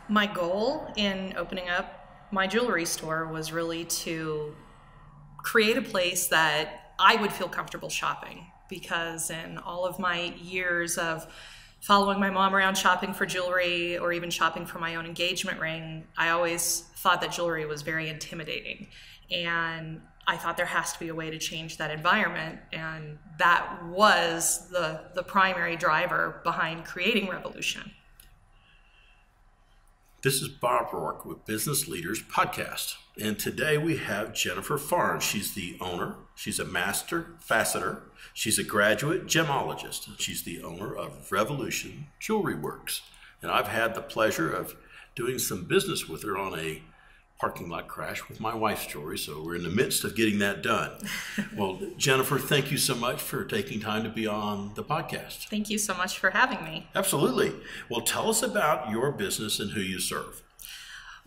My goal in opening up my jewelry store was really to create a place that I would feel comfortable shopping, because in all of my years of following my mom around shopping for jewelry or even shopping for my own engagement ring, I always thought that jewelry was very intimidating. And I thought there has to be a way to change that environment, and that was the primary driver behind creating Revolution. This is Bob Rourke with Business Leaders Podcast, and today we have Jennifer Farnes. She's the owner. She's a master faceter. She's a graduate gemologist, and she's the owner of Revolution Jewelry Works. And I've had the pleasure of doing some business with her on a parking lot crash with my wife's jewelry, so we're in the midst of getting that done. Well, Jennifer, thank you so much for taking time to be on the podcast. Thank you so much for having me. Absolutely. Well, tell us about your business and who you serve.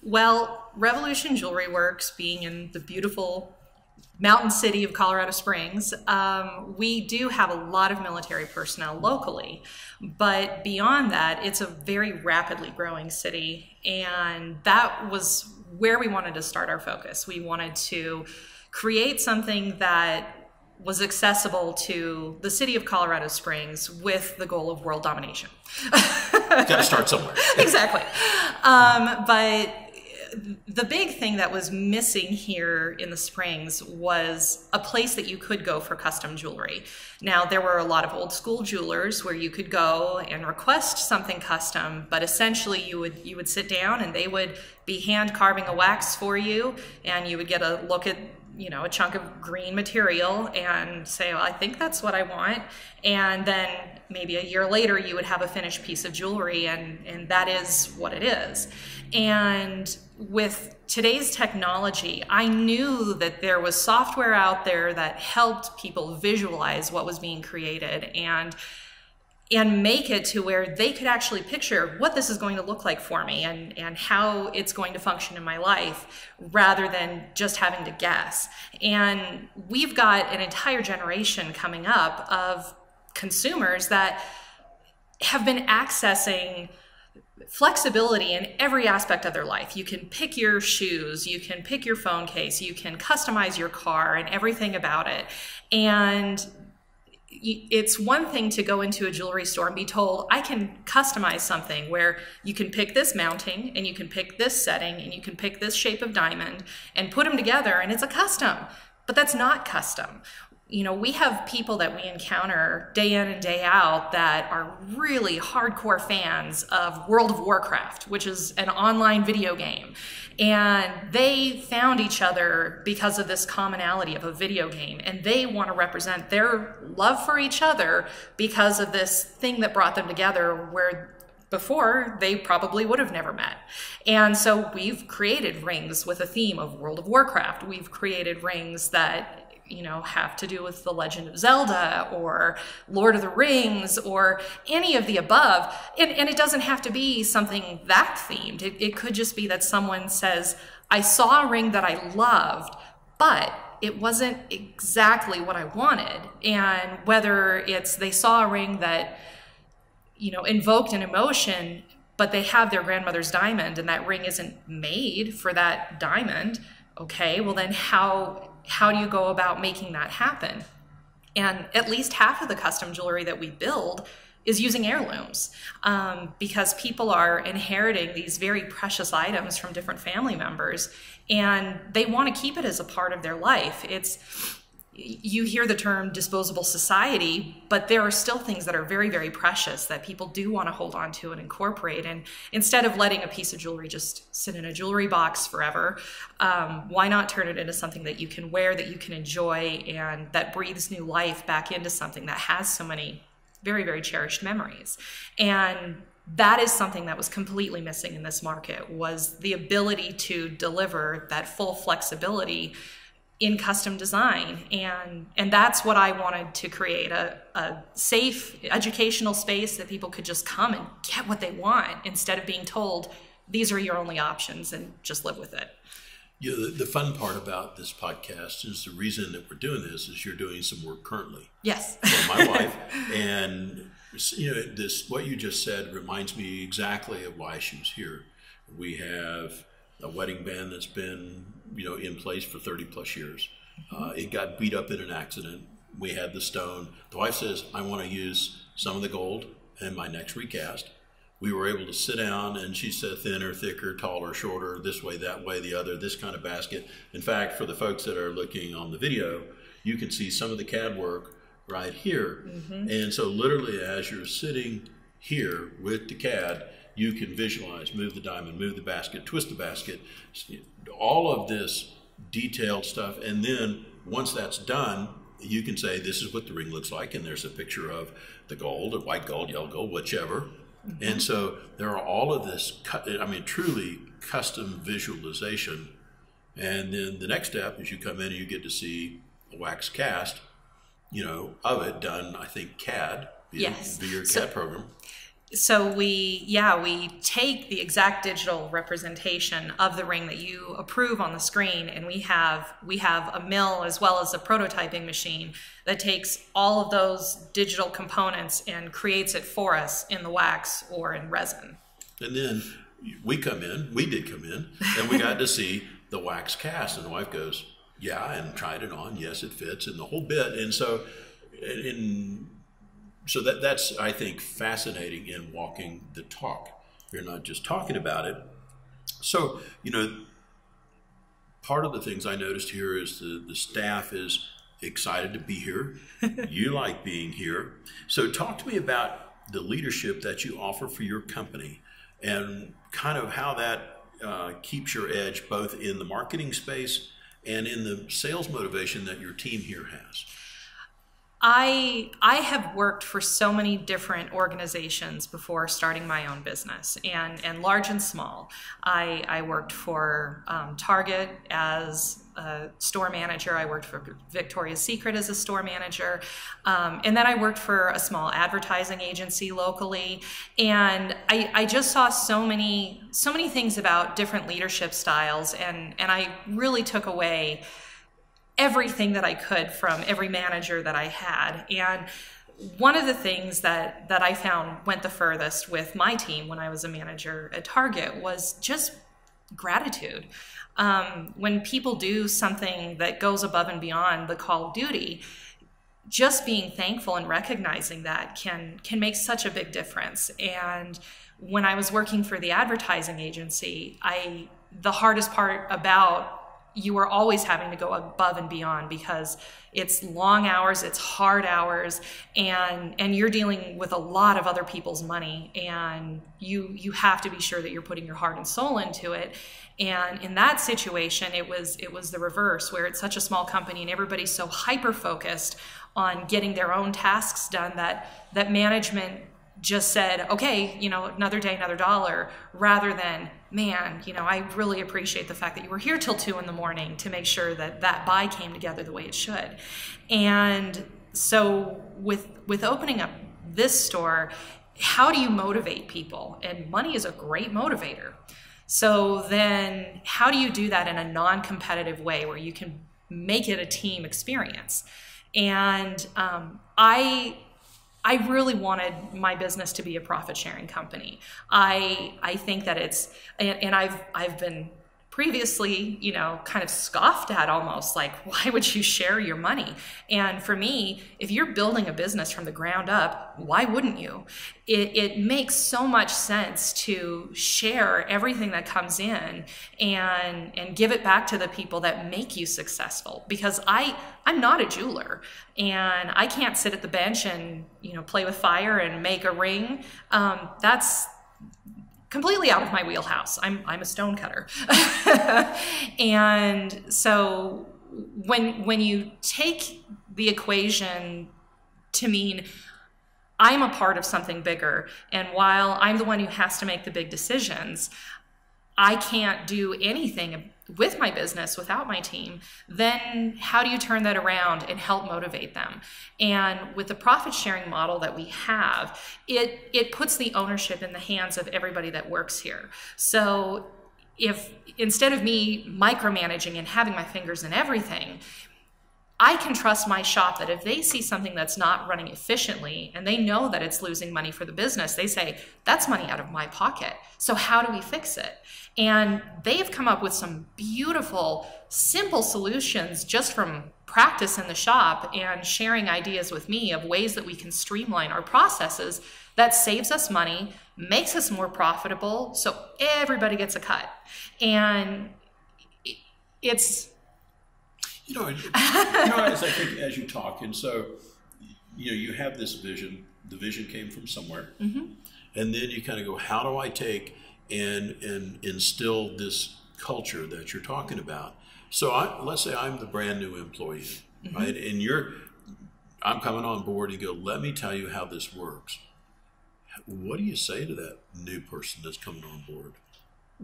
Well, Revolution Jewelry Works, being in the beautiful mountain city of Colorado Springs, we do have a lot of military personnel locally, but beyond that, it's a very rapidly growing city, and that was where we wanted to start our focus. We wanted to create something that was accessible to the city of Colorado Springs with the goal of world domination. Got to start somewhere. Exactly. But the big thing that was missing here in the Springs was a place that you could go for custom jewelry. Now, there were a lot of old school jewelers where you could go and request something custom, but essentially you would sit down and they would be hand carving a wax for you, and you would get a look at a chunk of green material and say, well, I think that's what I want. And then maybe a year later, you would have a finished piece of jewelry, and that is what it is. And with today's technology, I knew that there was software out there that helped people visualize what was being created and make it to where they could actually picture what this is going to look like for me and how it's going to function in my life, rather than just having to guess. And we've got an entire generation coming up of consumers that have been accessing flexibility in every aspect of their life. You can pick your shoes, you can pick your phone case, you can customize your car and everything about it. And it's one thing to go into a jewelry store and be told, I can customize something where you can pick this mounting and you can pick this setting and you can pick this shape of diamond and put them together and it's a custom. But that's not custom. We have people that we encounter day in and day out that are really hardcore fans of World of Warcraft, which is an online video game. And they found each other because of this commonality of a video game. And they want to represent their love for each other because of this thing that brought them together, where before they probably would have never met. And so we've created rings with a theme of World of Warcraft. We've created rings that have to do with The Legend of Zelda or Lord of the Rings or any of the above. And it doesn't have to be something that themed. It could just be that someone says, I saw a ring that I loved, but it wasn't exactly what I wanted. And whether it's they saw a ring that, invoked an emotion, but they have their grandmother's diamond and that ring isn't made for that diamond, okay, well then how do you go about making that happen? And at least half of the custom jewelry that we build is using heirlooms, because people are inheriting these very precious items from different family members, and they want to keep it as a part of their life. You hear the term disposable society, but there are still things that are very, very precious that people do want to hold on to and incorporate. And instead of letting a piece of jewelry just sit in a jewelry box forever, why not turn it into something that you can wear, that you can enjoy, and that breathes new life back into something that has so many very, very cherished memories. And that is something that was completely missing in this market, was the ability to deliver that full flexibility in custom design. And that's what I wanted to create, a safe educational space that people could just come and get what they want instead of being told, these are your only options and just live with it. The fun part about this podcast is the reason that we're doing this is you're doing some work currently. Yes. For my wife. And what you just said reminds me exactly of why she was here. We have a wedding band that's been, in place for 30 plus years. It got beat up in an accident. We had the stone. The wife says, I want to use some of the gold in my next recast. We were able to sit down, and she said thinner, thicker, taller, shorter, this way, that way, the other, this kind of basket. In fact, for the folks that are looking on the video, you can see some of the CAD work right here. And so literally as you're sitting here with the CAD, you can visualize, move the diamond, move the basket, twist the basket, all of this detailed stuff. And then once that's done, you can say, this is what the ring looks like. And there's a picture of the gold, or white gold, yellow gold, whichever. And so there are all of this, truly custom visualization. And then the next step is you come in and you get to see a wax cast, of it done, I think, CAD, via your CAD program. So we take the exact digital representation of the ring that you approve on the screen, and we have a mill as well as a prototyping machine that takes all of those digital components and creates it for us in the wax or in resin. And then we did come in, and we got to see the wax cast, and the wife goes, yeah, and tried it on. Yes, it fits, and the whole bit. And so, So that's, I think, fascinating in walking the talk. You're not just talking about it. So, part of the things I noticed here is the staff is excited to be here. You like being here. So talk to me about the leadership that you offer for your company and kind of how that keeps your edge both in the marketing space and in the sales motivation that your team here has. I have worked for so many different organizations before starting my own business, and large and small. I worked for Target as a store manager. I worked for Victoria's Secret as a store manager. And then I worked for a small advertising agency locally. And I just saw so many things about different leadership styles, and I really took away everything that I could from every manager that I had. And one of the things that I found went the furthest with my team when I was a manager at Target was just gratitude. When people do something that goes above and beyond the call of duty, just being thankful and recognizing that can make such a big difference. And when I was working for the advertising agency, the hardest part about you are always having to go above and beyond because it's long hours, it's hard hours, and you're dealing with a lot of other people's money, and you have to be sure that you're putting your heart and soul into it. And in that situation, it was the reverse, where it's such a small company and everybody's so hyper focused on getting their own tasks done that management just said, okay, another day, another dollar, rather than, man, I really appreciate the fact that you were here till 2 a.m. to make sure that buy came together the way it should. And so with opening up this store, how do you motivate people? And money is a great motivator. So then how do you do that in a non-competitive way where you can make it a team experience? And I really wanted my business to be a profit-sharing company. I think that it's, and I've been previously, kind of scoffed at almost, like, why would you share your money? And for me, if you're building a business from the ground up, why wouldn't you? It makes so much sense to share everything that comes in and give it back to the people that make you successful. Because I'm not a jeweler, and I can't sit at the bench and play with fire and make a ring. That's completely out of my wheelhouse. I'm a stone cutter. And so when you take the equation to mean I'm a part of something bigger, and while I'm the one who has to make the big decisions, I can't do anything with my business without my team, then how do you turn that around and help motivate them? And with the profit sharing model that we have, it puts the ownership in the hands of everybody that works here. So if instead of me micromanaging and having my fingers in everything, I can trust my shop that if they see something that's not running efficiently and they know that it's losing money for the business, they say, that's money out of my pocket. So how do we fix it? And they've come up with some beautiful, simple solutions just from practice in the shop and sharing ideas with me of ways that we can streamline our processes that saves us money, makes us more profitable, so everybody gets a cut. And it's... As I think as you talk, and so, you have this vision, the vision came from somewhere, and then you kind of go, how do I take and instill this culture that you're talking about? So let's say I'm the brand new employee, right? And I'm coming on board and you go, let me tell you how this works. What do you say to that new person that's coming on board?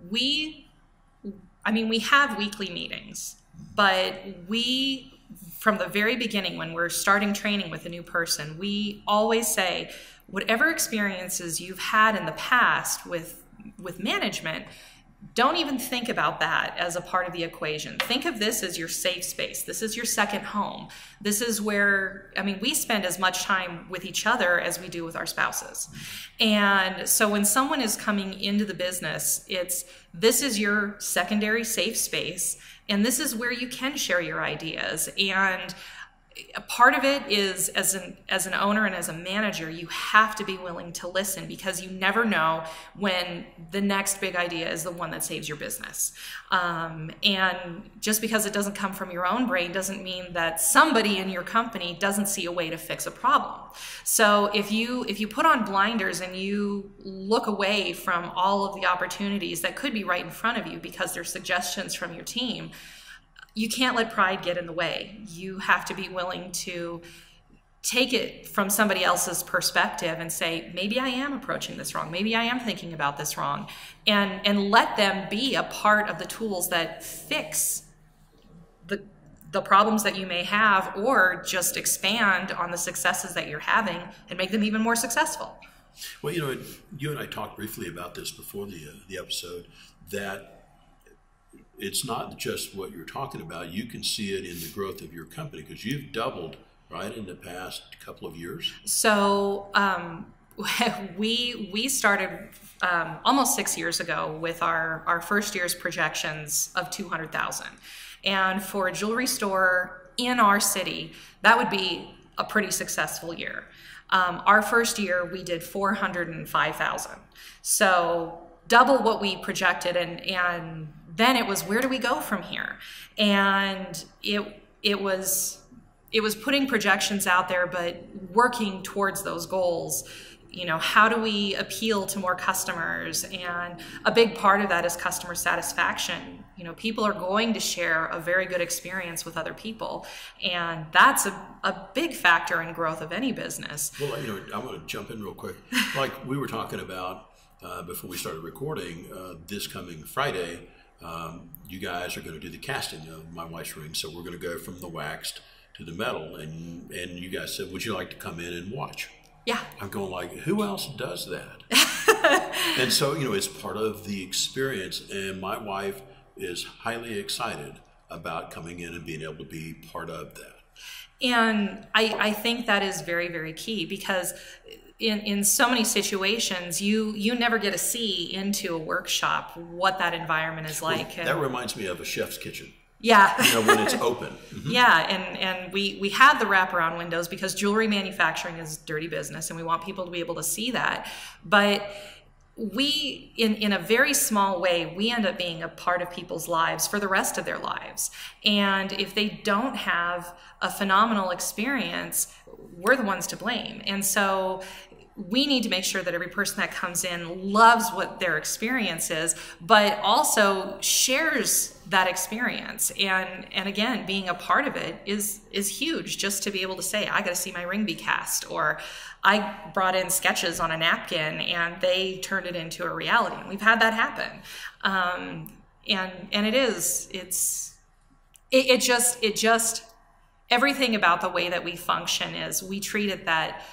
We have weekly meetings. But we, from the very beginning, when we're starting training with a new person, we always say, whatever experiences you've had in the past with management, don't even think about that as a part of the equation. Think of this as your safe space. This is your second home. This is where, we spend as much time with each other as we do with our spouses. And so when someone is coming into the business, this is your secondary safe space, and this is where you can share your ideas. And a part of it is, as an owner and as a manager, you have to be willing to listen, because you never know when the next big idea is the one that saves your business. And just because it doesn't come from your own brain doesn't mean that somebody in your company doesn't see a way to fix a problem. So if you put on blinders and you look away from all of the opportunities that could be right in front of you because they're suggestions from your team, you can't let pride get in the way. You have to be willing to take it from somebody else's perspective and say, maybe I am approaching this wrong. Maybe I am thinking about this wrong. And let them be a part of the tools that fix the problems that you may have, or just expand on the successes that you're having and make them even more successful. Well, you and I talked briefly about this before the episode, that it's not just what you're talking about. You can see it in the growth of your company, because you've doubled, right, in the past couple of years. So we started almost 6 years ago with our first year's projections of 200,000. And for a jewelry store in our city, that would be a pretty successful year. Our first year, we did 405,000. So double what we projected, and then it was, where do we go from here? And it was putting projections out there, but working towards those goals. How do we appeal to more customers? And a big part of that is customer satisfaction. People are going to share a very good experience with other people, and that's a big factor in growth of any business. Well, I want to jump in real quick. Like we were talking about before we started recording, this coming Friday, you guys are going to do the casting of my wife's ring. So we're going to go from the waxed to the metal, and you guys said, would you like to come in and watch? Yeah. I'm going like, who else does that? And so, it's part of the experience, and my wife is highly excited about coming in and being able to be part of that. And I think that is very, very key, because in so many situations, you never get to see into a workshop what that environment is like. Well, that reminds me of a chef's kitchen. Yeah. When it's open. Mm-hmm. Yeah, and we had the wraparound windows because jewelry manufacturing is dirty business, and we want people to be able to see that. But we, in a very small way, we end up being a part of people's lives for the rest of their lives. And if they don't have a phenomenal experience, we're the ones to blame. And so we need to make sure that every person that comes in loves what their experience is, but also shares that experience. And again, being a part of it is huge, just to be able to say, I got to see my ring be cast, or I brought in sketches on a napkin and they turned it into a reality. And we've had that happen. And it just everything about the way that we function is we treat it that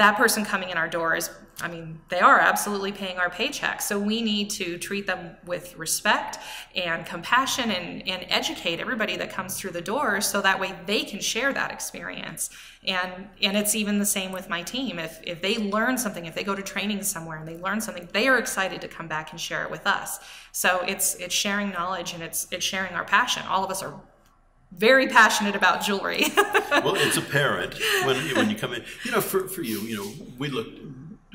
that person coming in our doors, I mean, they are absolutely paying our paycheck. So we need to treat them with respect and compassion and educate everybody that comes through the door so that way they can share that experience. And it's even the same with my team. If they learn something, if they go to training somewhere and they learn something, they are excited to come back and share it with us. So it's sharing knowledge, and it's sharing our passion. All of us are very passionate about jewelry. Well, it's apparent when you come in. For you,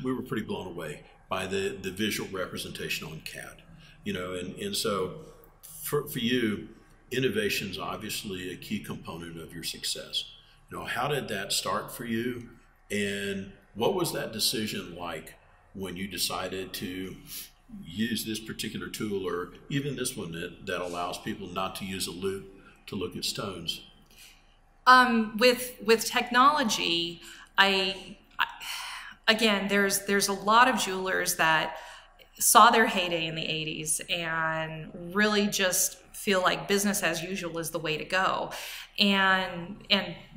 we were pretty blown away by the visual representation on CAD. And so for you, innovation is obviously a key component of your success. How did that start for you, and what was that decision like when you decided to use this particular tool, or even this one that allows people not to use a loupe to look at stones? With technology, again, there's a lot of jewelers that saw their heyday in the 80s and really just feel like business as usual is the way to go, and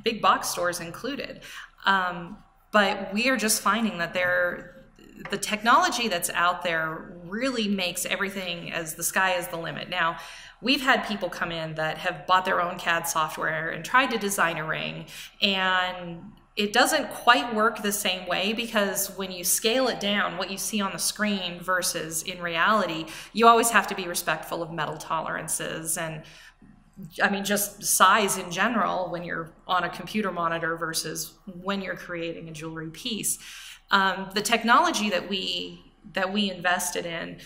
big box stores included. But we are just finding that the technology that's out there really makes everything as the sky is the limit. Now, we've had people come in that have bought their own CAD software and tried to design a ring, and it doesn't quite work the same way, because when you scale it down, what you see on the screen versus in reality, you always have to be respectful of metal tolerances and, I mean, just size in general when you're on a computer monitor versus when you're creating a jewelry piece. The technology that we invested in,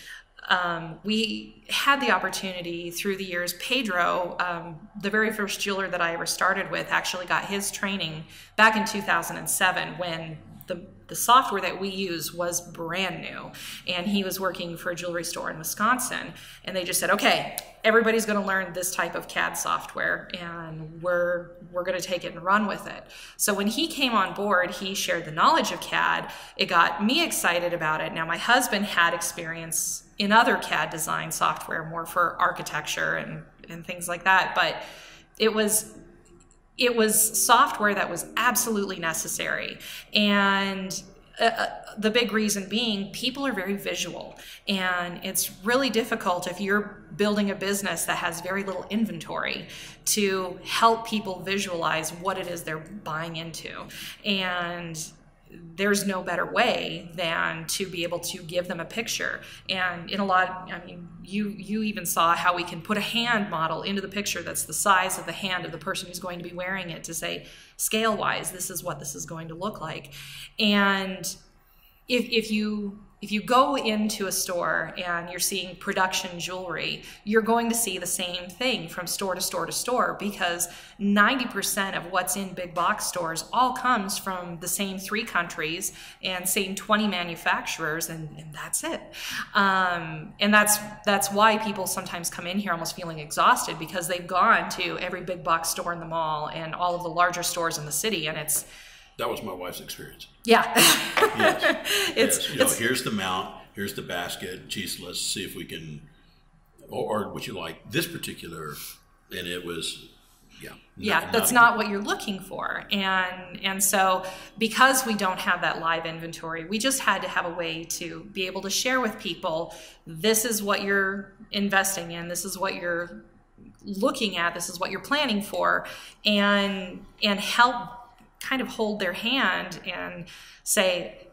we had the opportunity through the years. Pedro, the very first jeweler that I ever started with, actually got his training back in 2007 when the software that we use was brand new, and he was working for a jewelry store in Wisconsin, and they just said, okay, everybody's going to learn this type of CAD software, and we're going to take it and run with it. So when he came on board, he shared the knowledge of CAD. It got me excited about it. Now, my husband had experience in other CAD design software, more for architecture and things like that, but it was software that was absolutely necessary. And the big reason being, people are very visual, and it's really difficult if you're building a business that has very little inventory to help people visualize what it is they're buying into. And there's no better way than to be able to give them a picture. And in a lot, I mean, you even saw how we can put a hand model into the picture that's the size of the hand of the person who's going to be wearing it, to say, scale-wise, this is what this is going to look like. And if you go into a store and you're seeing production jewelry, you're going to see the same thing from store to store to store, because 90% of what's in big box stores all comes from the same 3 countries and same 20 manufacturers, and that's it. And that's why people sometimes come in here almost feeling exhausted, because they've gone to every big box store in the mall and all of the larger stores in the city, and that was my wife's experience. Yeah. Yes. Here's the mount, here's the basket. Geez, let's see if we can, or would you like this particular? And it was, that's not what you're looking for. And so because we don't have that live inventory, we just had to have a way to be able to share with people, this is what you're investing in, this is what you're looking at, this is what you're planning for, and help kind of hold their hand and say,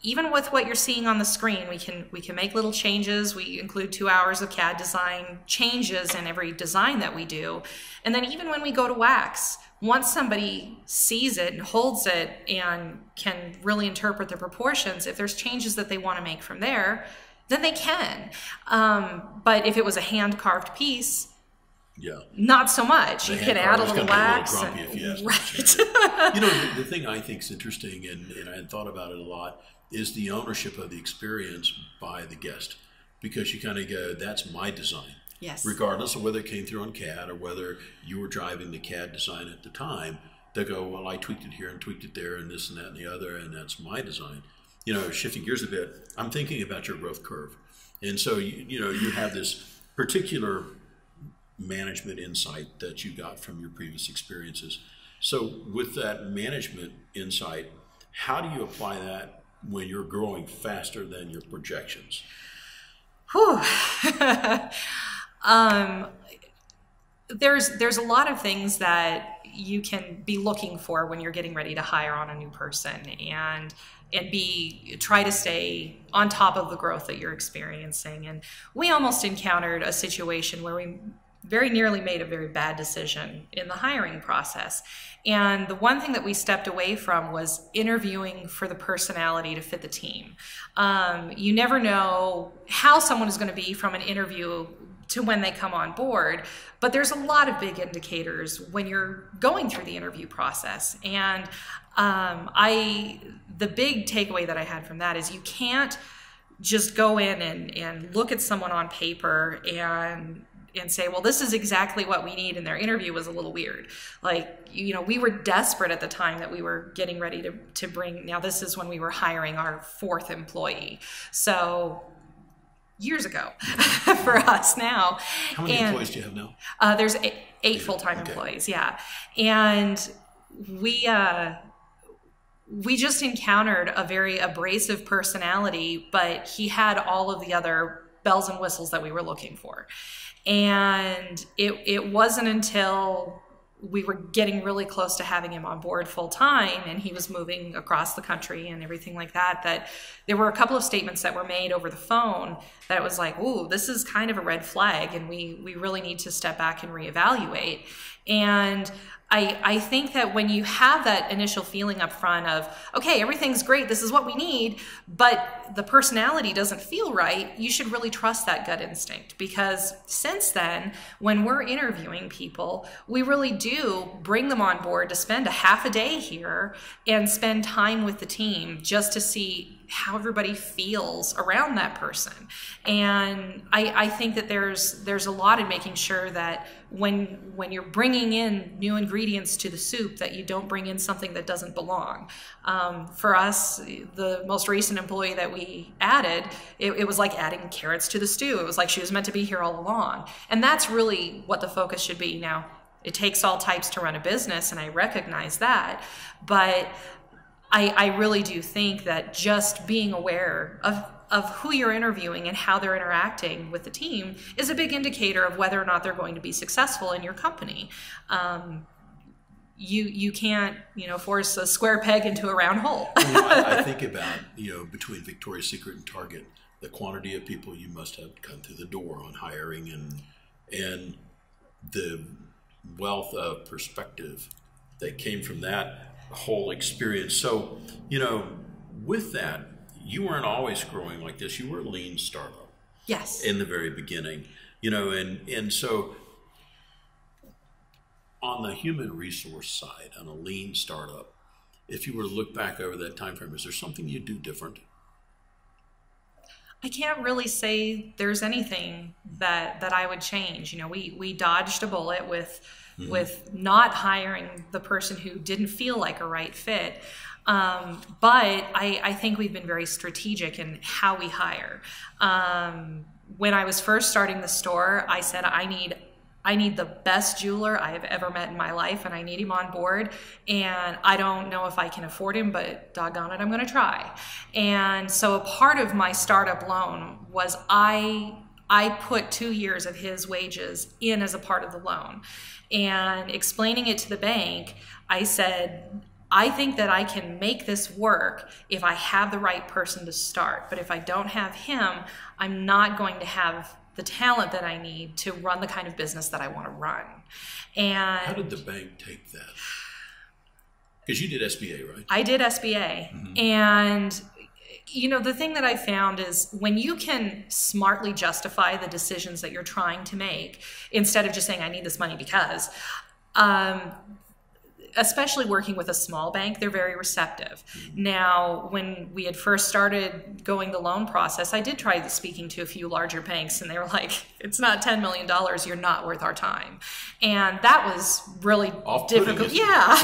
even with what you're seeing on the screen, we can make little changes. We include 2 hours of CAD design changes in every design that we do. And then even when we go to wax, once somebody sees it and holds it and can really interpret the proportions, if there's changes that they want to make from there, then they can. But if it was a hand-carved piece, not so much. You can add a little wax. Right. The thing I think is interesting, and I had thought about it a lot, is the ownership of the experience by the guest. Because you kind of go, that's my design. Yes. Regardless of whether it came through on CAD or whether you were driving the CAD design at the time, they go, well, I tweaked it here and tweaked it there and this and that and the other, and that's my design. Shifting gears a bit, I'm thinking about your growth curve. And so, you have this particular management insight that you got from your previous experiences. So with that management insight, How do you apply that when you're growing faster than your projections? Whew. There's a lot of things that you can be looking for when you're getting ready to hire on a new person, and try to stay on top of the growth that you're experiencing. And we almost encountered a situation where we very nearly made a very bad decision in the hiring process. And the one thing that we stepped away from was interviewing for the personality to fit the team. You never know how someone is going to be from an interview to when they come on board, but there's a lot of big indicators when you're going through the interview process. And the big takeaway that I had from that is you can't just go in and look at someone on paper and say, well, this is exactly what we need, and their interview was a little weird. Like, you know, we were desperate at the time that we were getting ready to bring, now this is when we were hiring our 4th employee. So years ago for us now. How many employees do you have now? There's eight full-time employees, yeah. And we just encountered a very abrasive personality, but he had all of the other bells and whistles that we were looking for. And it wasn't until we were getting really close to having him on board full time, and he was moving across the country and everything like that, that there were a couple of statements that were made over the phone that it was like, ooh, this is kind of a red flag, and we really need to step back and reevaluate. And I think that when you have that initial feeling up front of, okay, everything's great, this is what we need, but the personality doesn't feel right, you should really trust that gut instinct. Because since then, when we're interviewing people, we really do bring them on board to spend a half a day here and spend time with the team just to see how everybody feels around that person. And I think that there's a lot in making sure that when you're bringing in new ingredients to the soup, that you don't bring in something that doesn't belong. For us, the most recent employee that we added, it was like adding carrots to the stew. It was like she was meant to be here all along. And that's really what the focus should be. Now, it takes all types to run a business, and I recognize that, but I really do think that just being aware of who you're interviewing and how they're interacting with the team is a big indicator of whether or not they're going to be successful in your company. You can't, force a square peg into a round hole. I think about, between Victoria's Secret and Target, the quantity of people you must have come through the door on hiring and the wealth of perspective that came from that whole experience. So, with that, you weren't always growing like this. You were a lean startup. Yes. In the very beginning, and so on the human resource side, on a lean startup, if you were to look back over that time frame, is there something you do different? I can't really say there's anything that I would change. We dodged a bullet with not hiring the person who didn't feel like a right fit. But I think we've been very strategic in how we hire. When I was first starting the store, I said, I need the best jeweler I have ever met in my life, and I need him on board. And I don't know if I can afford him, but doggone it, I'm going to try. And so a part of my startup loan was I put 2 years of his wages in as a part of the loan. And explaining it to the bank, I said, I think that I can make this work if I have the right person to start. But if I don't have him, I'm not going to have the talent that I need to run the kind of business that I want to run. And how did the bank take that? Because you did SBA, right? I did SBA. Mm-hmm. And the thing that I found is when you can smartly justify the decisions that you're trying to make, instead of just saying, I need this money because, especially working with a small bank, they're very receptive. Mm-hmm. Now, when we had first started going the loan process, I did try speaking to a few larger banks, and they were like, it's not $10 million, you're not worth our time. And that was really difficult. Yeah.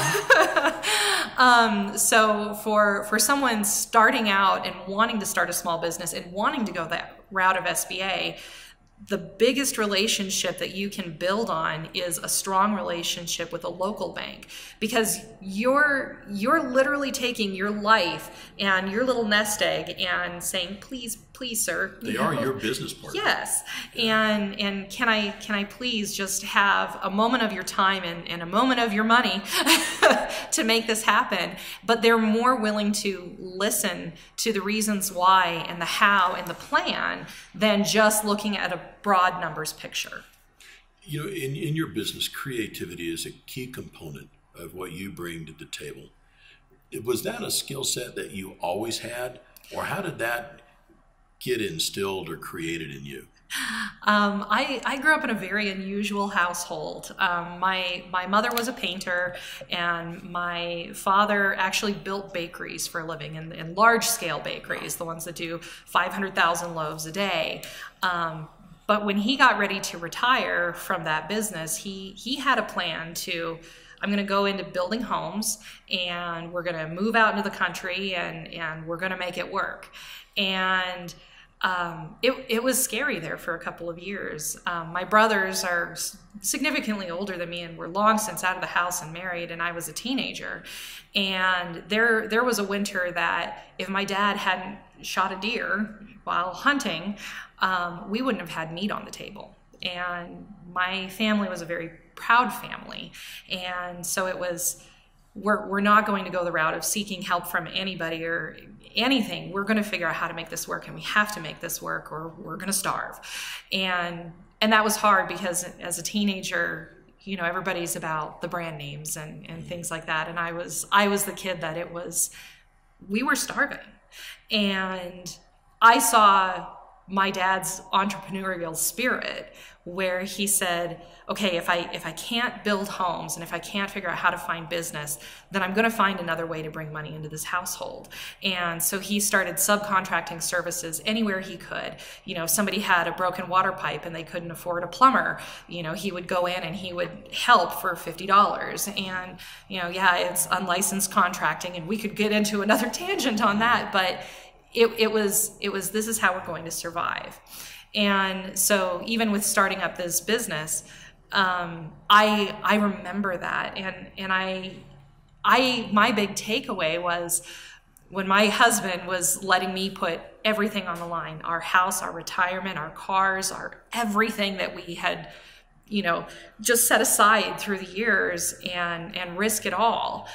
So for someone starting out and wanting to start a small business and wanting to go that route of SBA, the biggest relationship that you can build on is a strong relationship with a local bank, because you're literally taking your life and your little nest egg and saying, please, sir. They are your business partner. Yes. And can I please just have a moment of your time and a moment of your money to make this happen? But they're more willing to listen to the reasons why and the how and the plan than just looking at a broad numbers picture. You know, in your business, creativity is a key component of what you bring to the table. Was that a skill set that you always had, or how did that get instilled or created in you? I grew up in a very unusual household. My mother was a painter, and my father actually built bakeries for a living, and large-scale bakeries, the ones that do 500,000 loaves a day. But when he got ready to retire from that business, he had a plan to, I'm going to go into building homes, and we're going to move out into the country, and we're going to make it work. And it was scary there for a couple of years. My brothers are significantly older than me and were long since out of the house and married, and I was a teenager. And there was a winter that if my dad hadn't shot a deer while hunting, we wouldn't have had meat on the table. And my family was a very proud family. And so it was, we're not going to go the route of seeking help from anybody or anything. We're going to figure out how to make this work, and we have to make this work or we're going to starve. And that was hard because as a teenager, you know, everybody's about the brand names and things like that. And I was the kid that we were starving. And I saw my dad's entrepreneurial spirit, where he said, okay, if I can't build homes and if I can't figure out how to find business, then I'm going to find another way to bring money into this household. And so he started subcontracting services anywhere he could. You know, somebody had a broken water pipe and they couldn't afford a plumber. You know, he would go in and he would help for $50. And, you know, yeah, it's unlicensed contracting, and we could get into another tangent on that, but it was this is how we're going to survive. And so even with starting up this business, I remember that, and my big takeaway was when my husband was letting me put everything on the line, our house, our retirement, our cars, our everything that we had, you know, just set aside through the years and risk it all.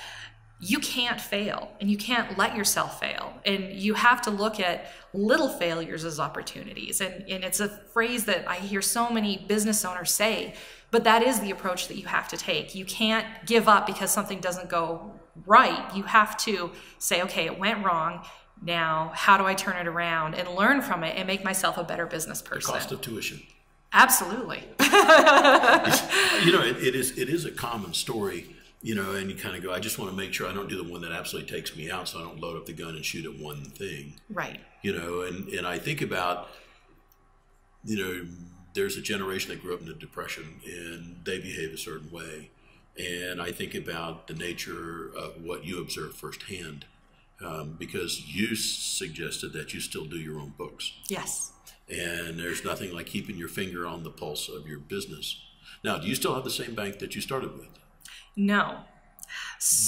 You can't fail, and you can't let yourself fail. And you have to look at little failures as opportunities. And it's a phrase that I hear so many business owners say, but that is the approach that you have to take. You can't give up because something doesn't go right. You have to say, okay, it went wrong. Now, how do I turn it around and learn from it and make myself a better business person? The cost of tuition. Absolutely. You know, it is a common story. You know, and you kind of go, I just want to make sure I don't do the one that absolutely takes me out, so I don't load up the gun and shoot at one thing. Right. You know, and I think about, you know, there's a generation that grew up in the Depression, and they behave a certain way. And I think about the nature of what you observe firsthand, because you suggested that you still do your own books. Yes. And there's nothing like keeping your finger on the pulse of your business. Now, do you still have the same bank that you started with? No.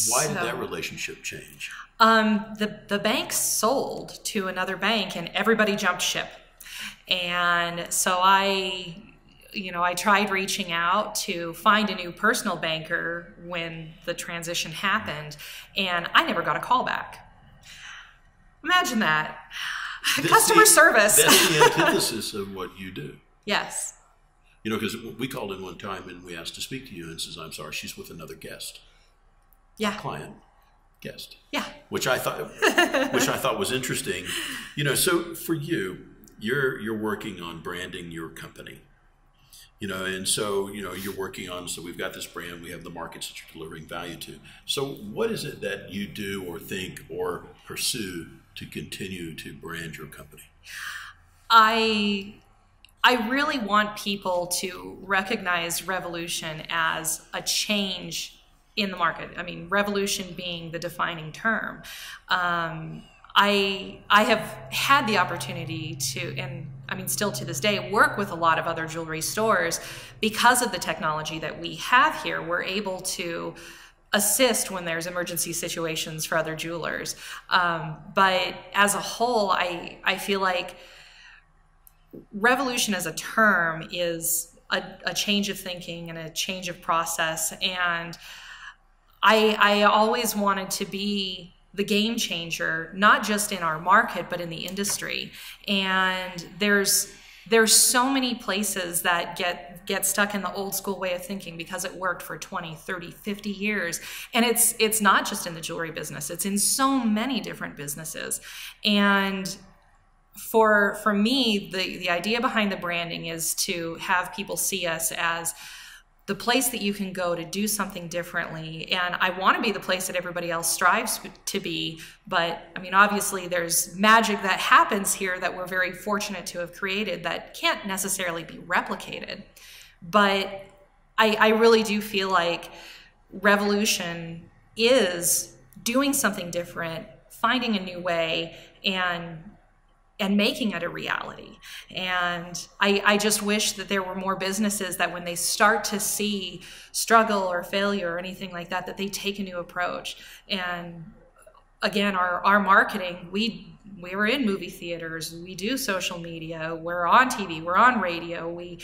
Why did that relationship change? The bank sold to another bank, and everybody jumped ship. And so I tried reaching out to find a new personal banker when the transition happened, and I never got a call back. Imagine that. Customer service. That's the antithesis of what you do. Yes. You know, because we called in one time and we asked to speak to you, and says, I'm sorry, she's with another guest. Yeah. Not client, guest. Yeah. Which I thought was interesting. You know, so for you, you're working on branding your company. You know, and so, you know, you're working on, so we've got this brand, we have the markets that you're delivering value to. So what is it that you do or think or pursue to continue to brand your company? I really want people to recognize revolution as a change in the market. I mean, revolution being the defining term. I have had the opportunity to, and I mean, still to this day, work with a lot of other jewelry stores because of the technology that we have here. We're able to assist when there's emergency situations for other jewelers. But as a whole, I feel like revolution as a term is a change of thinking and a change of process. And I always wanted to be the game changer, not just in our market, but in the industry. And there's so many places that get stuck in the old school way of thinking because it worked for 20, 30, 50 years. And it's not just in the jewelry business, it's in so many different businesses. And for me, the idea behind the branding is to have people see us as the place that you can go to do something differently. And I want to be the place that everybody else strives to be. But I mean, obviously there's magic that happens here that we're very fortunate to have created that can't necessarily be replicated. But I really do feel like revolution is doing something different, finding a new way, and making it a reality. And I just wish that there were more businesses that when they start to see struggle or failure or anything like that, that they take a new approach. And again, our marketing, we were in movie theaters, we do social media, we're on TV, we're on radio, we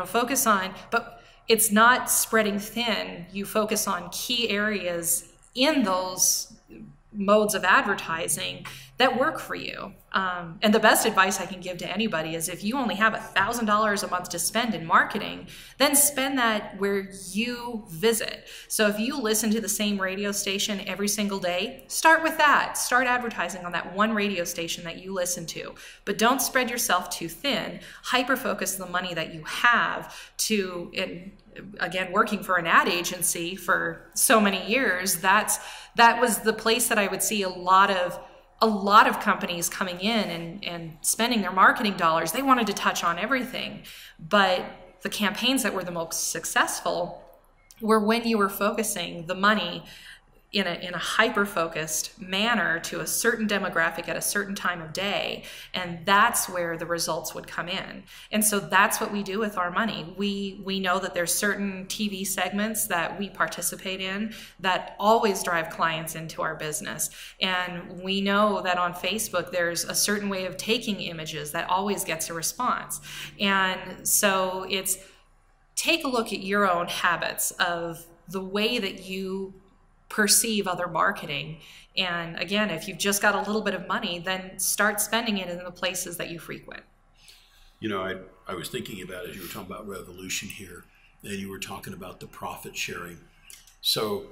focus on, but it's not spreading thin. You focus on key areas in those modes of advertising that work for you. And the best advice I can give to anybody is if you only have $1,000 a month to spend in marketing, then spend that where you visit. So if you listen to the same radio station every single day, start with that. Start advertising on that one radio station that you listen to. But don't spread yourself too thin. Hyper-focus the money that you have to, again, working for an ad agency for so many years, that was the place that I would see a lot of companies coming in and spending their marketing dollars. They wanted to touch on everything. But the campaigns that were the most successful were when you were focusing the money in a hyper-focused manner to a certain demographic at a certain time of day. And that's where the results would come in. And so that's what we do with our money. We know that there's certain TV segments that we participate in that always drive clients into our business. And we know that on Facebook, there's a certain way of taking images that always gets a response. And so it's take a look at your own habits of the way that you perceive other marketing. And again, if you've just got a little bit of money, then start spending it in the places that you frequent. I was thinking about, as you were talking about revolution here, and you were talking about the profit sharing. So,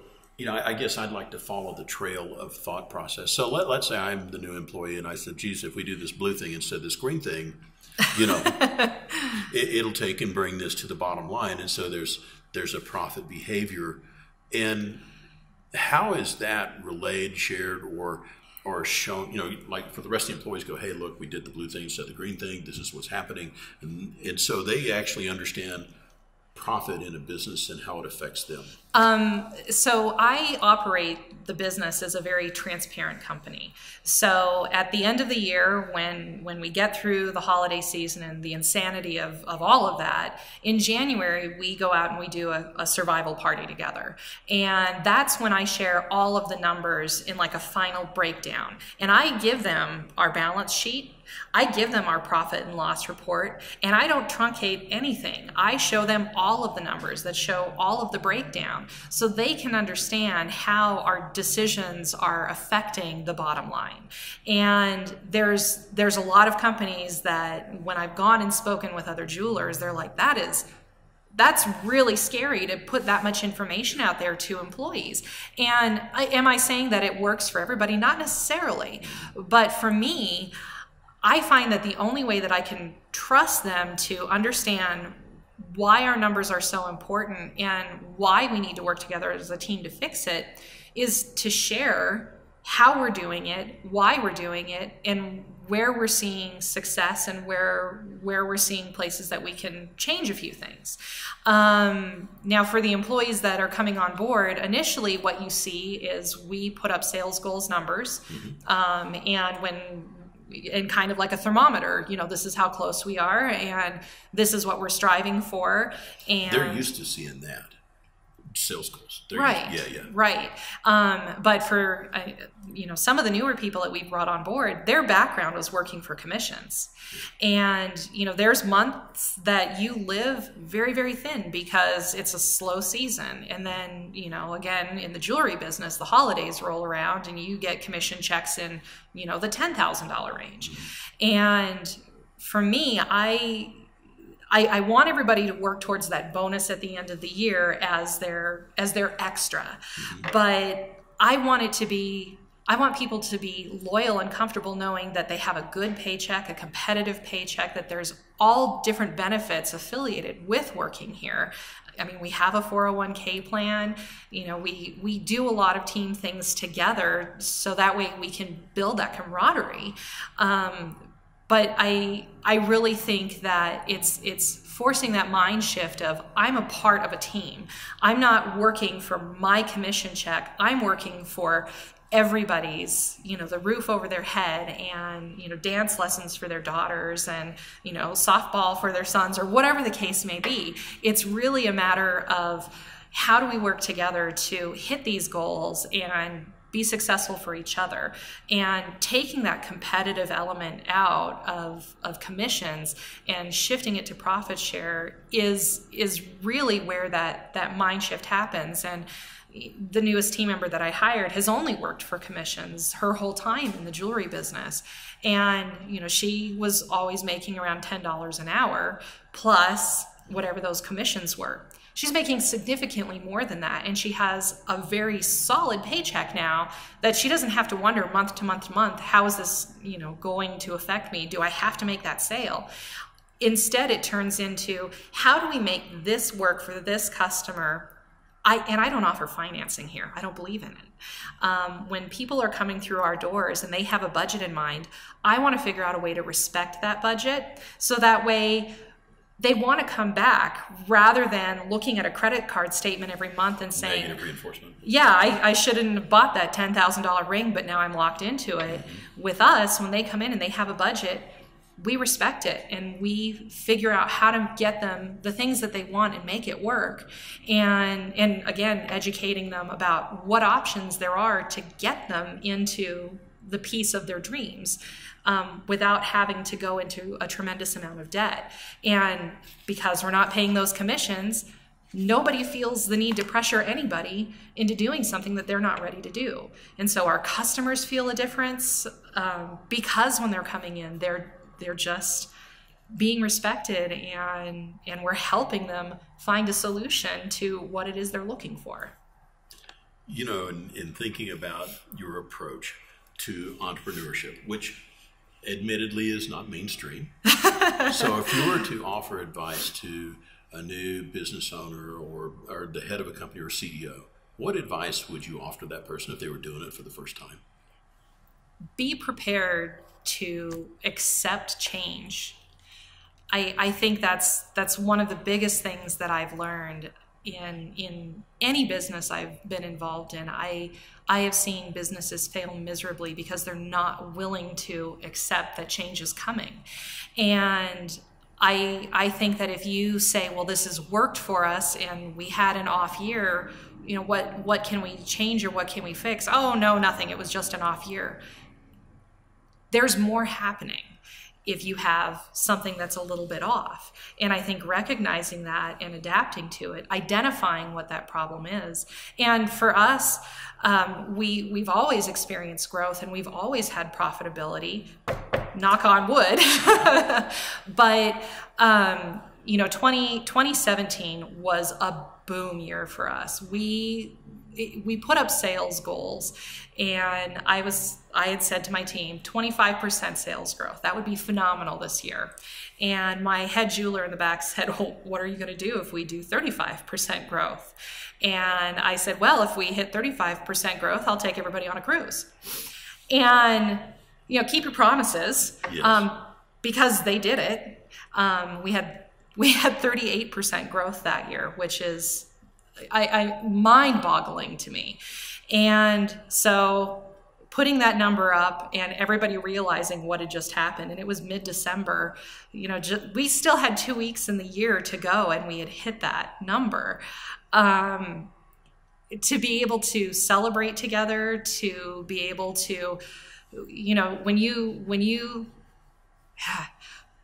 I guess I'd like to follow the trail of thought process. So let's say I'm the new employee and I said, geez, if we do this blue thing instead of this green thing, it'll take and bring this to the bottom line. And so there's a profit behavior. And how is that relayed, shared, or shown, like for the rest of the employees go, hey, look, we did the blue thing instead of the green thing. This is what's happening. And so they actually understand profit in a business and how it affects them. So I operate the business as a very transparent company. So at the end of the year, when we get through the holiday season and the insanity of all of that, in January, we go out and we do a survival party together. And that's when I share all of the numbers in like a final breakdown. And I give them our balance sheet, I give them our profit and loss report, and I don't truncate anything. I show them all of the numbers that show all of the breakdown so they can understand how our decisions are affecting the bottom line. And there's a lot of companies that when I've gone and spoken with other jewelers, they're like, that's really scary to put that much information out there to employees. And am I saying that it works for everybody? Not necessarily. But for me, I find that the only way that I can trust them to understand why our numbers are so important and why we need to work together as a team to fix it is to share how we're doing it, why we're doing it, and where we're seeing success and where we're seeing places that we can change a few things. Now, for the employees that are coming on board, initially what you see is we put up sales goals numbers, and kind of like a thermometer, this is how close we are, and this is what we're striving for. And they're used to seeing that. Sales goals. Right. Right. But for, some of the newer people that we've brought on board, their background was working for commissions. And, there's months that you live very, very thin because it's a slow season. And then, again, in the jewelry business, the holidays roll around and you get commission checks in, the $10,000 range. And for me, I want everybody to work towards that bonus at the end of the year as their extra. But I want people to be loyal and comfortable knowing that they have a good paycheck, a competitive paycheck, that there's all different benefits affiliated with working here. I mean, we have a 401k plan. We do a lot of team things together so that way we can build that camaraderie. But I really think that it's forcing that mind shift of I'm a part of a team. I'm not working for my commission check. I'm working for everybody's, the roof over their head and, dance lessons for their daughters and, softball for their sons or whatever the case may be. It's really a matter of how do we work together to hit these goals and be successful for each other, and taking that competitive element out of commissions and shifting it to profit share is really where that mind shift happens. And the newest team member that I hired has only worked for commissions her whole time in the jewelry business. And, she was always making around $10 an hour plus whatever those commissions were. She's making significantly more than that, and she has a very solid paycheck now that she doesn't have to wonder month to month to month, how is this, going to affect me? Do I have to make that sale? Instead, it turns into, how do we make this work for this customer? I don't offer financing here. I don't believe in it. When people are coming through our doors and they have a budget in mind, I want to figure out a way to respect that budget so that way they want to come back rather than looking at a credit card statement every month and saying, negative reinforcement. Yeah, I shouldn't have bought that $10,000 ring, but now I'm locked into it. With us, when they come in and they have a budget, we respect it and we figure out how to get them the things that they want and make it work. And again, educating them about what options there are to get them into the piece of their dreams. Without having to go into a tremendous amount of debt. And because we're not paying those commissions, nobody feels the need to pressure anybody into doing something that they're not ready to do. And so our customers feel a difference because when they're coming in, they're just being respected and we're helping them find a solution to what it is they're looking for. In thinking about your approach to entrepreneurship, which admittedly is not mainstream. So if you were to offer advice to a new business owner or the head of a company or CEO, what advice would you offer that person if they were doing it for the first time? Be prepared to accept change. I think that's one of the biggest things that I've learned in any business I've been involved in. I have seen businesses fail miserably because they're not willing to accept that change is coming. And I think that if you say, well, this has worked for us and we had an off year, what can we change or what can we fix? Oh, no, nothing. It was just an off year. There's more happening if you have something that's a little bit off. And I think recognizing that and adapting to it, identifying what that problem is. And for us, we've always experienced growth and we've always had profitability, knock on wood. But 2017 was a boom year for us. We put up sales goals, and I had said to my team, 25% sales growth. That would be phenomenal this year. And my head jeweler in the back said, well, what are you going to do if we do 35% growth? And I said, well, if we hit 35% growth, I'll take everybody on a cruise. And, keep your promises. Yes. Because they did it. We had 38% growth that year, which is mind-boggling to me. And so putting that number up and everybody realizing what had just happened, and it was mid-December, we still had 2 weeks in the year to go, and we had hit that number. To be able to celebrate together, to be able to, when you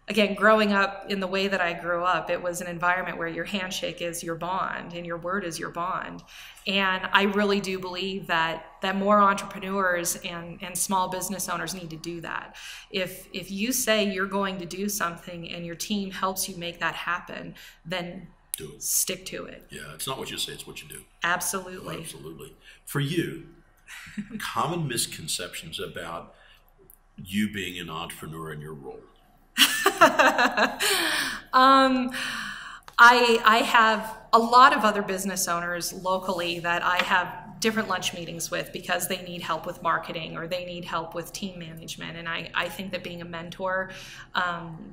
again, growing up in the way that I grew up, it was an environment where your handshake is your bond and your word is your bond. And I really do believe that more entrepreneurs and small business owners need to do that. If you say you're going to do something and your team helps you make that happen, then do it. Stick to it. Yeah, it's not what you say, it's what you do. Absolutely. Absolutely. For you, common misconceptions about you being an entrepreneur in your role. I have a lot of other business owners locally that I have different lunch meetings with because they need help with marketing or they need help with team management. And I think that being a mentor,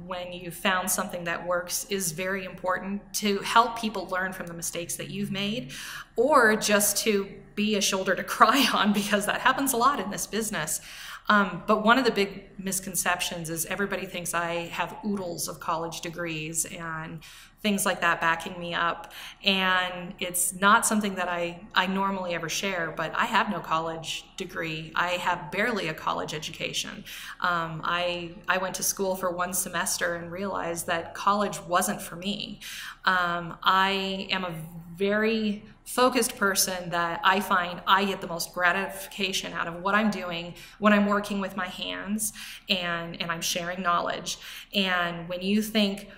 when you found something that works, is very important to help people learn from the mistakes that you've made, or just to be a shoulder to cry on, because that happens a lot in this business. But one of the big misconceptions is everybody thinks I have oodles of college degrees and things like that backing me up. And it's not something that I normally ever share, but I have no college degree. I have barely a college education. I went to school for 1 semester and realized that college wasn't for me. I am a very focused person that I find I get the most gratification out of what I'm doing when I'm working with my hands and I'm sharing knowledge. And when you think,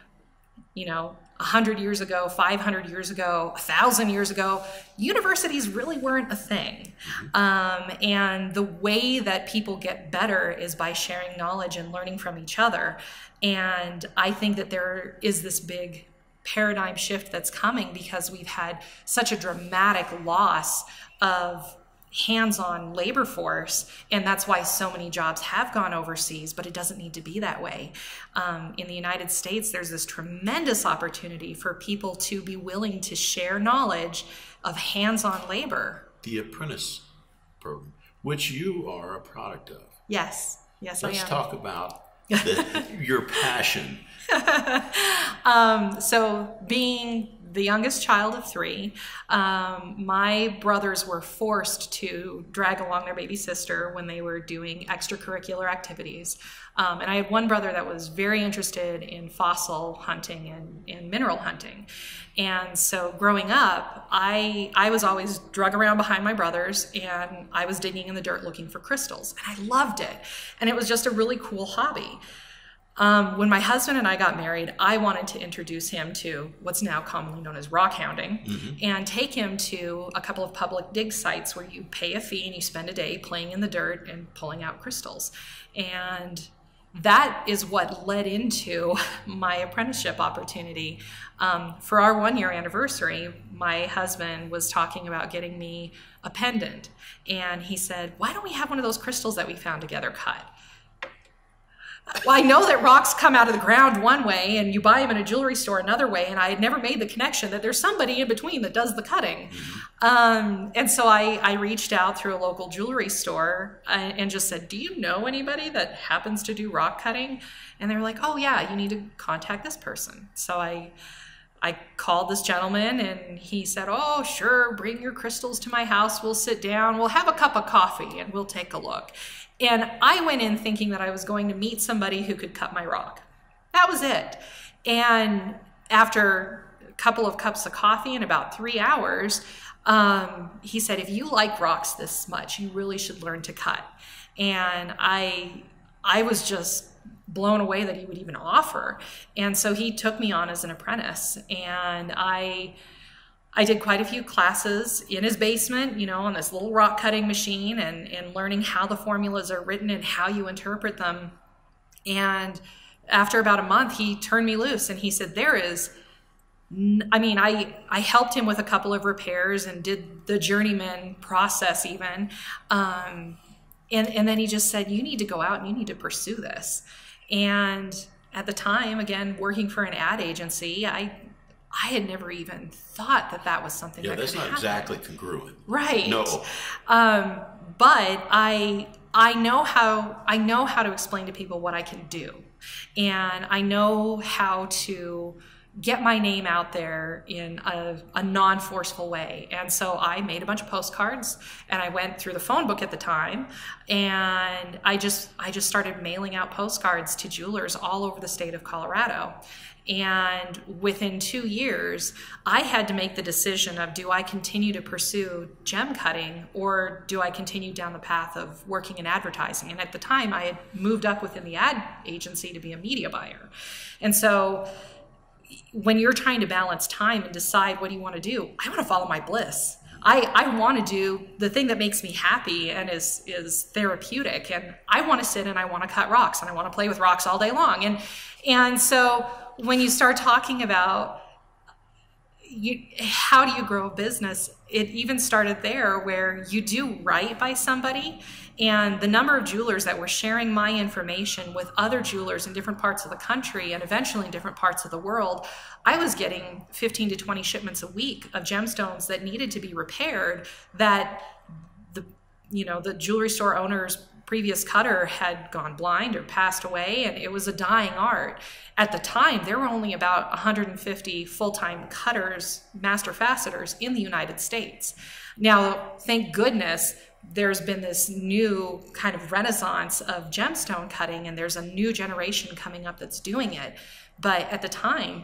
100 years ago, 500 years ago, 1,000 years ago, universities really weren't a thing. And the way that people get better is by sharing knowledge and learning from each other. And I think that there is this big paradigm shift that's coming because we've had such a dramatic loss of hands-on labor force, and that's why so many jobs have gone overseas, but it doesn't need to be that way. In the United States, there's this tremendous opportunity for people to be willing to share knowledge of hands-on labor. The apprentice program, which you are a product of. Yes, I am. Let's talk about your passion. So being the youngest child of 3, my brothers were forced to drag along their baby sister when they were doing extracurricular activities. And I had one brother that was very interested in fossil hunting and mineral hunting. And so growing up, I was always drug around behind my brothers, and I was digging in the dirt looking for crystals. And I loved it. And it was just a really cool hobby. When my husband and I got married, I wanted to introduce him to what's now commonly known as rock hounding, and take him to a couple of public dig sites where you pay a fee and you spend a day playing in the dirt and pulling out crystals. And that is what led into my apprenticeship opportunity. For our 1-year anniversary, my husband was talking about getting me a pendant. And he said, why don't we have one of those crystals that we found together cut? Well, I know that rocks come out of the ground one way and you buy them in a jewelry store another way, and I had never made the connection that there's somebody in between that does the cutting. And so I reached out through a local jewelry store and just said, do you know anybody that happens to do rock cutting? And they were like, oh yeah, you need to contact this person. So I called this gentleman, and he said, oh, sure, bring your crystals to my house. We'll sit down. We'll have a cup of coffee, and we'll take a look. And I went in thinking that I was going to meet somebody who could cut my rock. That was it. And after a couple of cups of coffee and about 3 hours, he said, if you like rocks this much, you really should learn to cut. And I was just blown away that he would even offer. And so he took me on as an apprentice, and I did quite a few classes in his basement, on this little rock cutting machine, and learning how the formulas are written and how you interpret them. And after about a month, he turned me loose, and he said, there is I mean, I helped him with a couple of repairs and did the journeyman process even. And then he just said, you need to go out and you need to pursue this. And at the time, again, working for an ad agency, I had never even thought that that was something that could happen. Yeah, that's not exactly congruent. Right. No. But I know how to explain to people what I can do. And I know how to get my name out there in a non-forceful way. And so I made a bunch of postcards, and I went through the phone book at the time, and I just started mailing out postcards to jewelers all over the state of Colorado. And within 2 years, I had to make the decision of, do I continue to pursue gem cutting, or do I continue down the path of working in advertising? And at the time, I had moved up within the ad agency to be a media buyer. And so when you're trying to balance time and decide what do you want to do, I want to follow my bliss. I want to do the thing that makes me happy and is therapeutic. And I want to sit and I want to cut rocks and I want to play with rocks all day long. And so when you start talking about how do you grow a business, it even started there, where you do right by somebody. And the number of jewelers that were sharing my information with other jewelers in different parts of the country and eventually in different parts of the world, I was getting 15 to 20 shipments a week of gemstones that needed to be repaired, that the jewelry store owner's previous cutter had gone blind or passed away, and it was a dying art. At the time, there were only about 150 full-time cutters, master faceters in the United States. Now, thank goodness, there's been this new kind of renaissance of gemstone cutting, and there's a new generation coming up that's doing it. But at the time,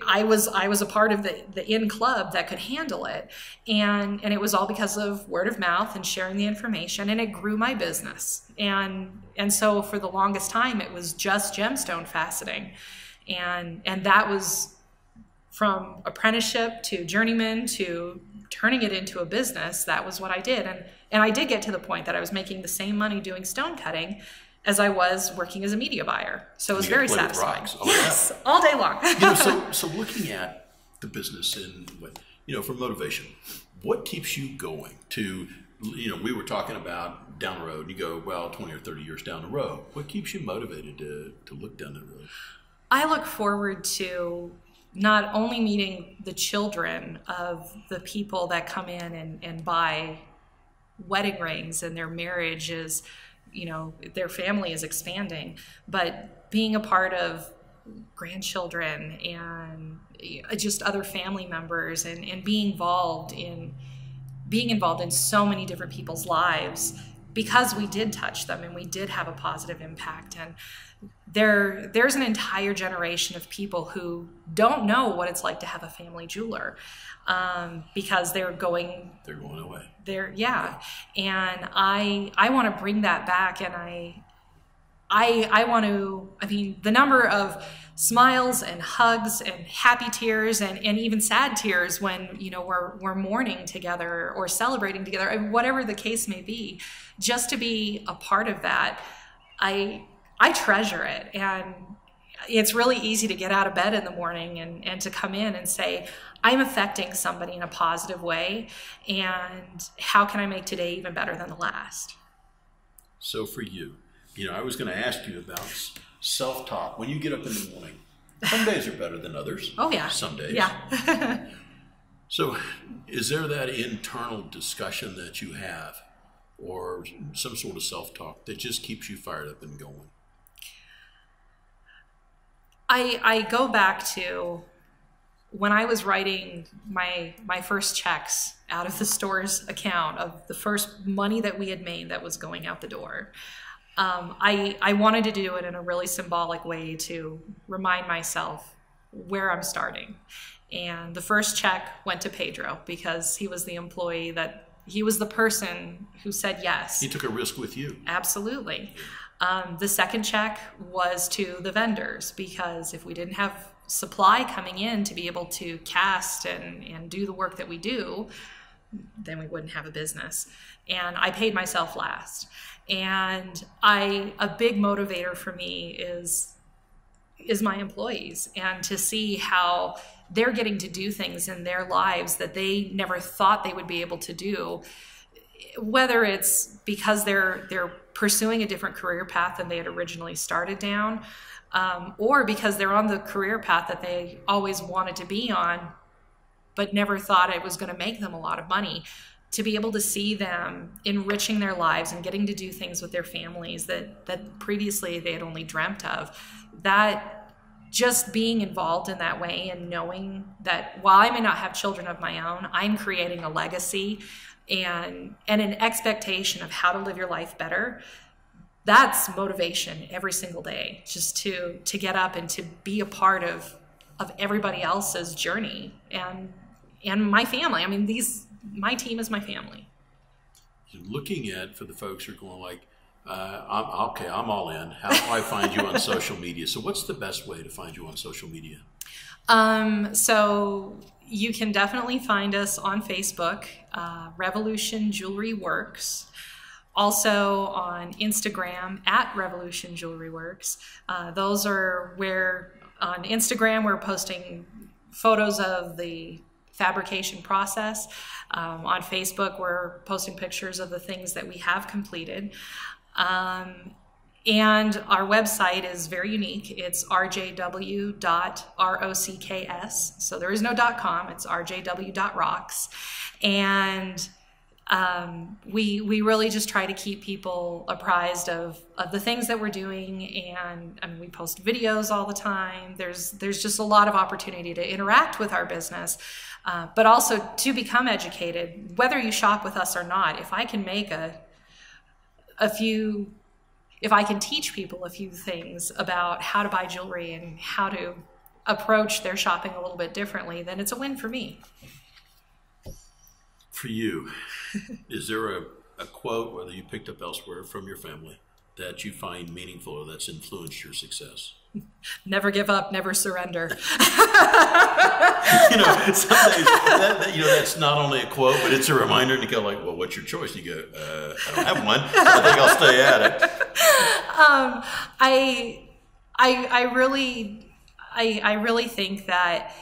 I was a part of the in club that could handle it, and it was all because of word of mouth and sharing the information, and it grew my business. And so for the longest time, it was just gemstone faceting, and that was from apprenticeship to journeyman to turning it into a business. That was what I did, and I did get to the point that I was making the same money doing stone cutting as I was working as a media buyer. So it was very satisfying. Yes, all day long. So looking at the business and for motivation, what keeps you going to, we were talking about down the road, you go, 20 or 30 years down the road. What keeps you motivated to look down the road? I look forward to not only meeting the children of the people that come in and buy wedding rings, and their marriage is, their family is expanding, but being a part of grandchildren and just other family members, and being involved in so many different people's lives, because we did touch them and we did have a positive impact. And there's an entire generation of people who don't know what it's like to have a family jeweler, because they're going away. And I want to bring that back, and I want to, the number of smiles and hugs and happy tears and even sad tears when, we're mourning together or celebrating together, whatever the case may be, just to be a part of that, I treasure it. And it's really easy to get out of bed in the morning and to come in and say, I'm affecting somebody in a positive way, and how can I make today even better than the last? So for you, I was going to ask you about self-talk. When you get up in the morning, some days are better than others. Oh, yeah. Some days. Yeah. So is there that internal discussion that you have, or some sort of self-talk that just keeps you fired up and going? I go back to when I was writing my first checks out of the store's account of the first money that we had made that was going out the door. I wanted to do it in a really symbolic way to remind myself where I'm starting. And the first check went to Pedro, because he was the employee he was the person who said yes. He took a risk with you. Absolutely. The second check was to the vendors, because if we didn't have supply coming in to be able to cast and do the work that we do, then we wouldn't have a business. And I paid myself last. And a big motivator for me is is my employees, and to see how they're getting to do things in their lives that they never thought they would be able to do, whether it's because they're pursuing a different career path than they had originally started down, or because they're on the career path that they always wanted to be on, but never thought it was going to make them a lot of money. To be able to see them enriching their lives and getting to do things with their families that previously they had only dreamt of, that just being involved in that way and knowing that while I may not have children of my own, I'm creating a legacy and an expectation of how to live your life better. That's motivation every single day, just to get up and to be a part of everybody else's journey and my family. I mean, my team is my family. Looking at, for the folks who are going like, I'm all in. How do I find you on social media? So what's the best way to find you on social media? So you can definitely find us on Facebook, Revolution Jewelry Works. Also on Instagram at Revolution Jewelry Works. Those are where on Instagram we're posting photos of the fabrication process. On Facebook we're posting pictures of the things that we have completed. And our website is very unique. It's rjw.rocks. So there is no .com, it's rjw.rocks. And we really just try to keep people apprised of the things that we're doing, and I mean, we post videos all the time. There's just a lot of opportunity to interact with our business, but also to become educated, whether you shop with us or not. If I can make if I can teach people a few things about how to buy jewelry and how to approach their shopping a little bit differently, then it's a win for me. For you, is there a quote, whether you picked up elsewhere from your family, that you find meaningful or that's influenced your success? Never give up, never surrender. Some days that's not only a quote, but it's a reminder to go like, well, what's your choice? You go, I don't have one, so I think I'll stay at it. I really think that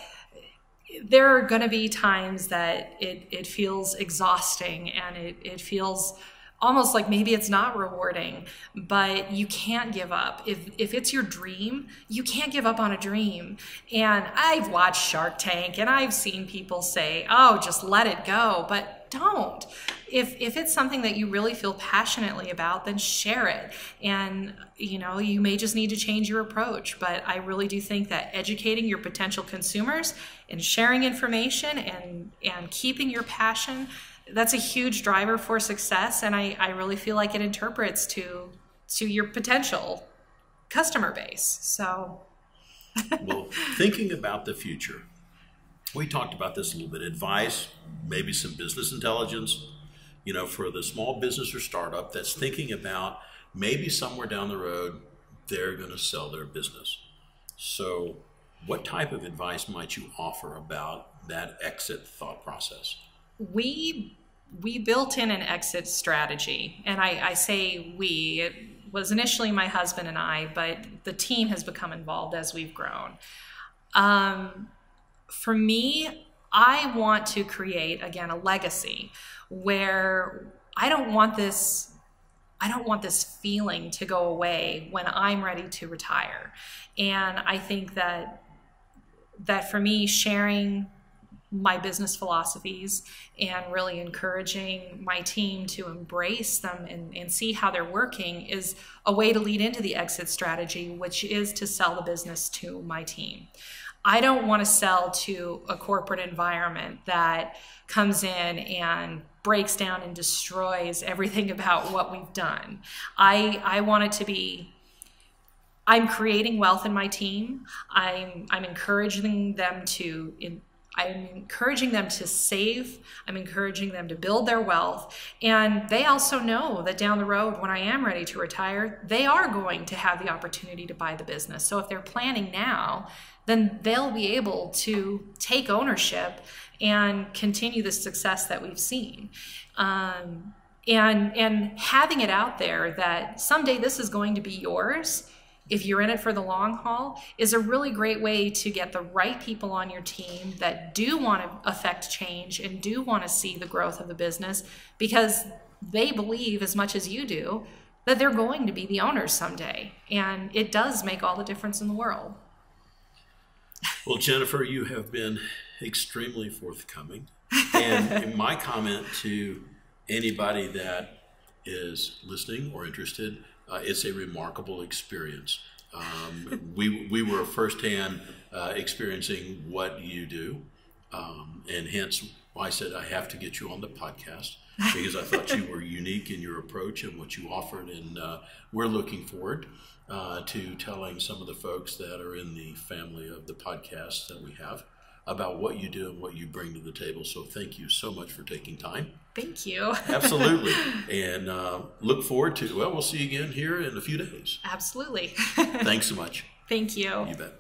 there are going to be times that it feels exhausting and it feels almost like maybe it's not rewarding, but you can't give up. If it's your dream, you can't give up on a dream. And I've watched Shark Tank and I've seen people say, oh, just let it go, but don't. If it's something that you really feel passionately about, then share it. And you may just need to change your approach, but I really do think that educating your potential consumers and sharing information and keeping your passion, that's a huge driver for success. And I really feel like it interprets to your potential customer base. So well, thinking about the future, we talked about this a little bit, advice, maybe some business intelligence, for the small business or startup that's thinking about maybe somewhere down the road, they're going to sell their business. So what type of advice might you offer about that exit thought process? We built in an exit strategy, and I say we. It was initially my husband and I, but the team has become involved as we've grown. For me, I want to create, again, a legacy where I don't want this feeling to go away when I'm ready to retire. And I think that for me, sharing my business philosophies and really encouraging my team to embrace them and see how they're working is a way to lead into the exit strategy, which is to sell the business to my team. I don't want to sell to a corporate environment that comes in and breaks down and destroys everything about what we've done. I want it to be, I'm creating wealth in my team. I'm encouraging them to save. I'm encouraging them to build their wealth. And they also know that down the road, when I am ready to retire, they are going to have the opportunity to buy the business. So if they're planning now, then they'll be able to take ownership and continue the success that we've seen. And having it out there that someday this is going to be yours, if you're in it for the long haul, is a really great way to get the right people on your team that do want to affect change and do want to see the growth of the business, because they believe as much as you do that they're going to be the owners someday. And it does make all the difference in the world. Well, Jennifer, you have been extremely forthcoming. And my comment to anybody that is listening or interested, it's a remarkable experience. We were firsthand experiencing what you do, and hence I said I have to get you on the podcast, because I thought you were unique in your approach and what you offered, and we're looking forward to telling some of the folks that are in the family of the podcasts that we have about what you do and what you bring to the table. So thank you so much for taking time. Thank you. Absolutely. And look forward to, well, we'll see you again here in a few days. Absolutely. Thanks so much. Thank you. You bet.